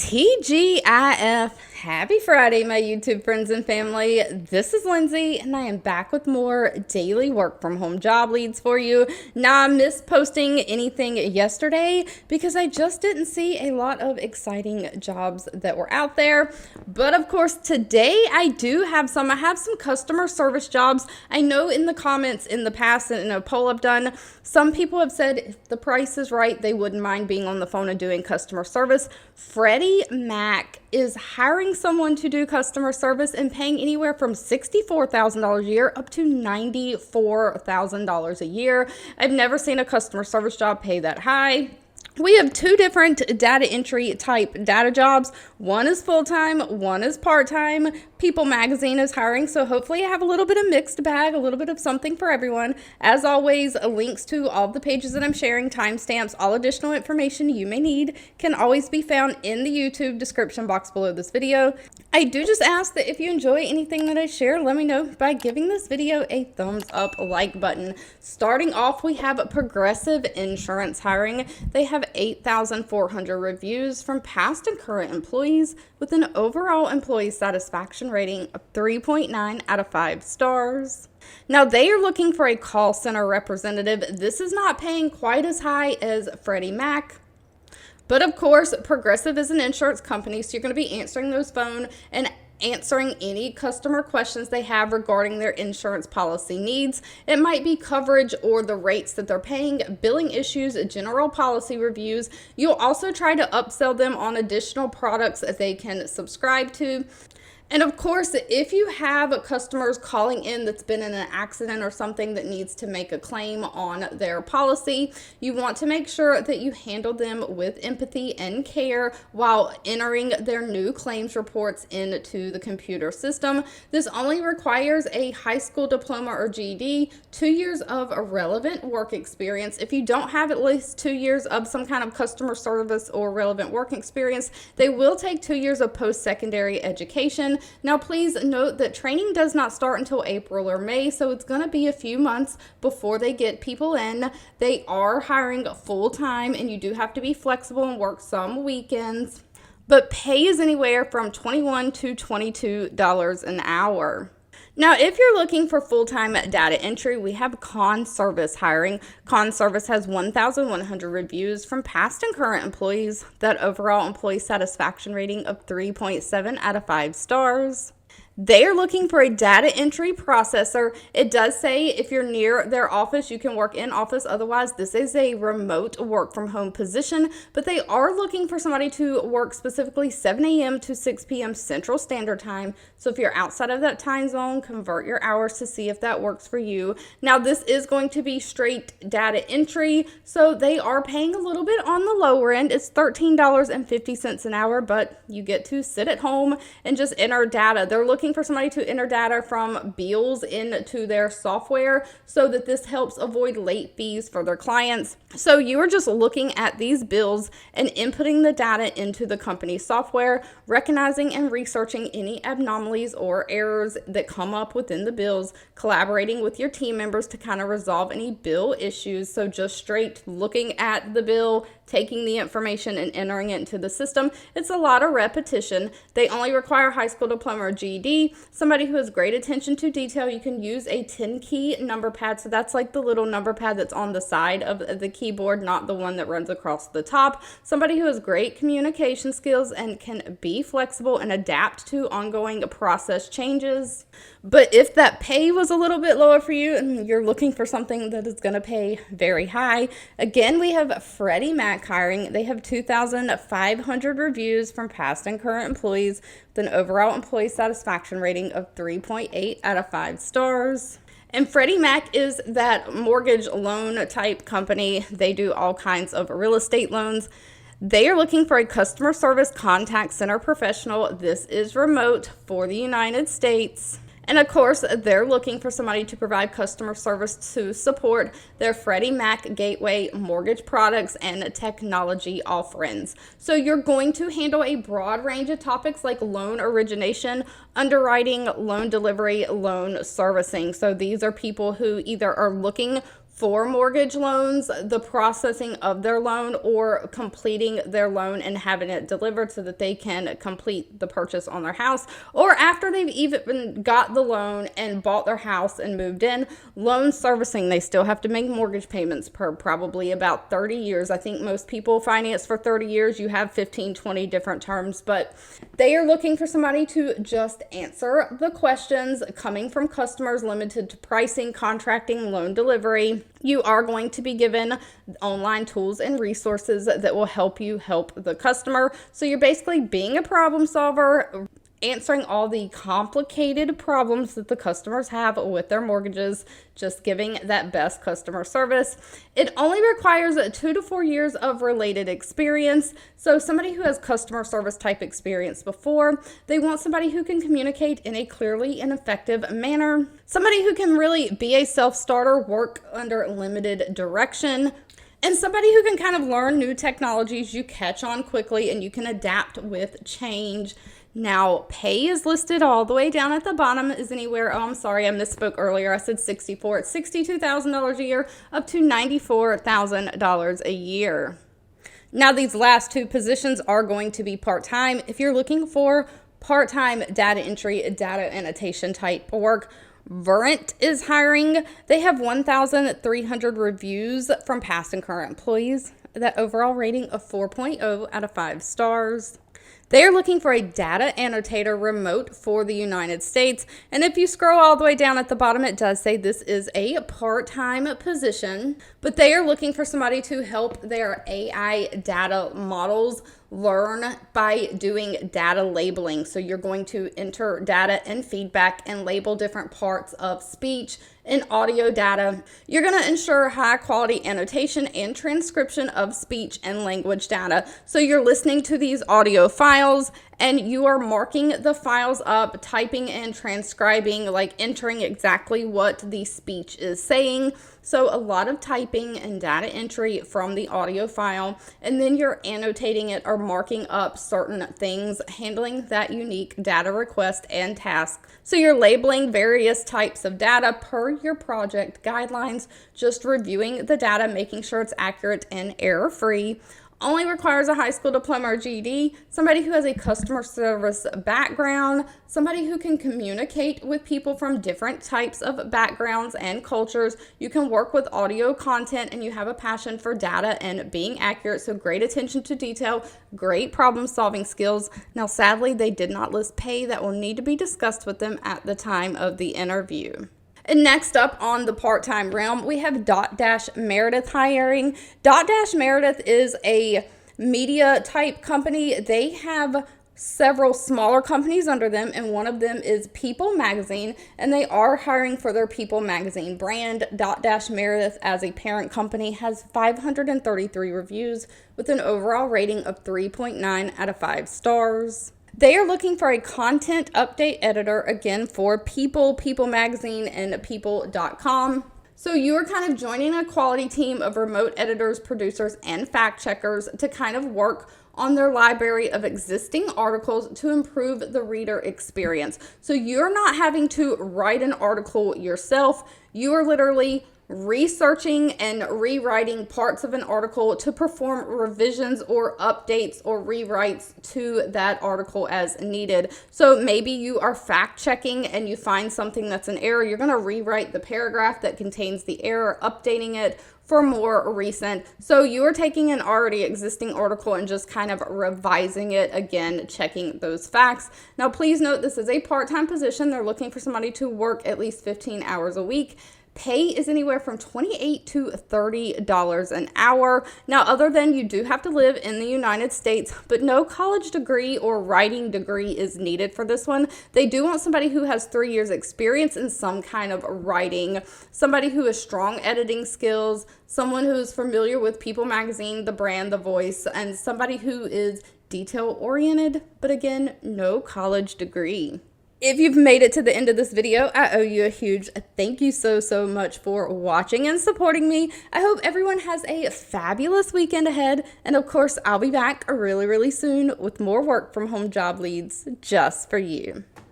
TGIF. Happy Friday, my YouTube friends and family. This is Lindsay, and I am back with more daily work from home job leads for you. Now, I missed posting anything yesterday because I just didn't see a lot of exciting jobs that were out there. But of course, today I do have some. I have some customer service jobs. I know in the comments in the past and in a poll I've done, some people have said if the price is right, they wouldn't mind being on the phone and doing customer service. Freddie Mac is hiring someone to do customer service and paying anywhere from $64,000 a year up to $94,000 a year. I've never seen a customer service job pay that high. We have two different data entry type data jobs. One is full-time, one is part-time. People Magazine is hiring, so hopefully I have a little bit of mixed bag, a little bit of something for everyone. As always, links to all the pages that I'm sharing, timestamps, all additional information you may need can always be found in the YouTube description box below this video. I do just ask that if you enjoy anything that I share, let me know by giving this video a thumbs up like button. Starting off, we have Progressive Insurance hiring. They have 8,400 reviews from past and current employees with an overall employee satisfaction rating of 3.9 out of 5 stars. Now, they are looking for a call center representative. This is not paying quite as high as Freddie Mac. But of course, Progressive is an insurance company, so you're going to be answering those phone and answering any customer questions they have regarding their insurance policy needs. It might be coverage or the rates that they're paying, billing issues, general policy reviews. You'll also try to upsell them on additional products that they can subscribe to. And of course, if you have customers calling in that's been in an accident or something that needs to make a claim on their policy, you want to make sure that you handle them with empathy and care while entering their new claims reports into the computer system. This only requires a high school diploma or GED, 2 years of relevant work experience. If you don't have at least 2 years of some kind of customer service or relevant work experience, they will take 2 years of post-secondary education. Now, please note that training does not start until April or May, so it's going to be a few months before they get people in. They are hiring full-time, and you do have to be flexible and work some weekends. But pay is anywhere from $21 to $22 an hour. Now, if you're looking for full-time data entry, we have Conservice hiring. Conservice has 1,100 reviews from past and current employees, that overall employee satisfaction rating of 3.7 out of 5 stars. They are looking for a data entry processor. It does say if you're near their office, you can work in office. Otherwise, this is a remote work from home position, but they are looking for somebody to work specifically 7 a.m. to 6 p.m. Central Standard Time. So if you're outside of that time zone, convert your hours to see if that works for you. Now, this is going to be straight data entry, so they are paying a little bit on the lower end. It's $13.50 an hour, but you get to sit at home and just enter data. They're looking for somebody to enter data from bills into their software so that this helps avoid late fees for their clients. So you are just looking at these bills and inputting the data into the company's software, recognizing and researching any anomalies or errors that come up within the bills, collaborating with your team members to kind of resolve any bill issues. So just straight looking at the bill, taking the information and entering it into the system. It's a lot of repetition. They only require high school diploma or GED. Somebody who has great attention to detail. You can use a 10-key number pad. So that's like the little number pad that's on the side of the keyboard, not the one that runs across the top. Somebody who has great communication skills and can be flexible and adapt to ongoing process changes. But if that pay was a little bit lower for you and you're looking for something that is going to pay very high, again, we have Freddie Mac hiring. They have 2,500 reviews from past and current employees with an overall employee satisfaction rating of 3.8 out of 5 stars. And Freddie Mac is that mortgage loan type company. They do all kinds of real estate loans. They are looking for a customer service contact center professional. This is remote for the United States. And of course, they're looking for somebody to provide customer service to support their Freddie Mac Gateway mortgage products and technology offerings. So you're going to handle a broad range of topics like loan origination, underwriting, loan delivery, loan servicing. So these are people who either are looking for mortgage loans, the processing of their loan or completing their loan and having it delivered so that they can complete the purchase on their house, or after they've even got the loan and bought their house and moved in. Loan servicing, they still have to make mortgage payments per probably about 30 years. I think most people finance for 30 years. You have 15, 20 different terms, but they are looking for somebody to just answer the questions coming from customers limited to pricing, contracting, loan delivery. You are going to be given online tools and resources that will help you help the customer. So you're basically being a problem solver, answering all the complicated problems that the customers have with their mortgages, just giving that best customer service. It only requires 2 to 4 years of related experience. So somebody who has customer service type experience before, they want somebody who can communicate in a clearly and effective manner, somebody who can really be a self-starter, work under limited direction, and somebody who can kind of learn new technologies you catch on quickly and you can adapt with change. Now, pay is listed all the way down at the bottom. Is anywhere, oh, I'm sorry, I misspoke earlier. I said 64. It's $62,000 a year up to $94,000 a year. Now, these last two positions are going to be part-time. If you're looking for part-time data entry, data annotation type work, Verint is hiring. They have 1,300 reviews from past and current employees. That overall rating of 4.0 out of 5 stars. They are looking for a data annotator remote for the United States. And if you scroll all the way down at the bottom, it does say this is a part-time position, but they are looking for somebody to help their AI data models learn by doing data labeling. So you're going to enter data and feedback and label different parts of speech and audio data. You're going to ensure high quality annotation and transcription of speech and language data. So you're listening to these audio files and you are marking the files up, typing and transcribing, like entering exactly what the speech is saying. So a lot of typing and data entry from the audio file, and then you're annotating it or marking up certain things, handling that unique data request and task. So you're labeling various types of data per your project guidelines, just reviewing the data, making sure it's accurate and error-free. Only requires a high school diploma or GED, somebody who has a customer service background, somebody who can communicate with people from different types of backgrounds and cultures. You can work with audio content and you have a passion for data and being accurate, so great attention to detail, great problem solving skills. Now, sadly, they did not list pay. That will need to be discussed with them at the time of the interview. And next up on the part-time realm, we have Dotdash Meredith hiring. Dotdash Meredith is a media type company. They have several smaller companies under them, and one of them is People Magazine, and they are hiring for their People Magazine brand. Dotdash Meredith, as a parent company, has 533 reviews with an overall rating of 3.9 out of 5 stars. They are looking for a content update editor, again, for People, People Magazine, and People.com. So you are kind of joining a quality team of remote editors, producers, and fact checkers to kind of work on their library of existing articles to improve the reader experience. So you're not having to write an article yourself. You are literally researching and rewriting parts of an article to perform revisions or updates or rewrites to that article as needed. So maybe you are fact checking and you find something that's an error. You're going to rewrite the paragraph that contains the error, updating it for more recent. So you are taking an already existing article and just kind of revising it again, checking those facts. Now, please note this is a part-time position. They're looking for somebody to work at least 15 hours a week. Pay is anywhere from $28 to $30 an hour. Now, other than you do have to live in the United States, but no college degree or writing degree is needed for this one. They do want somebody who has 3 years experience in some kind of writing, somebody who has strong editing skills, someone who is familiar with People Magazine, the brand, the voice, and somebody who is detail-oriented, but again, no college degree. If you've made it to the end of this video, I owe you a huge thank you so much for watching and supporting me. I hope everyone has a fabulous weekend ahead. And of course, I'll be back really soon with more work from home job leads just for you.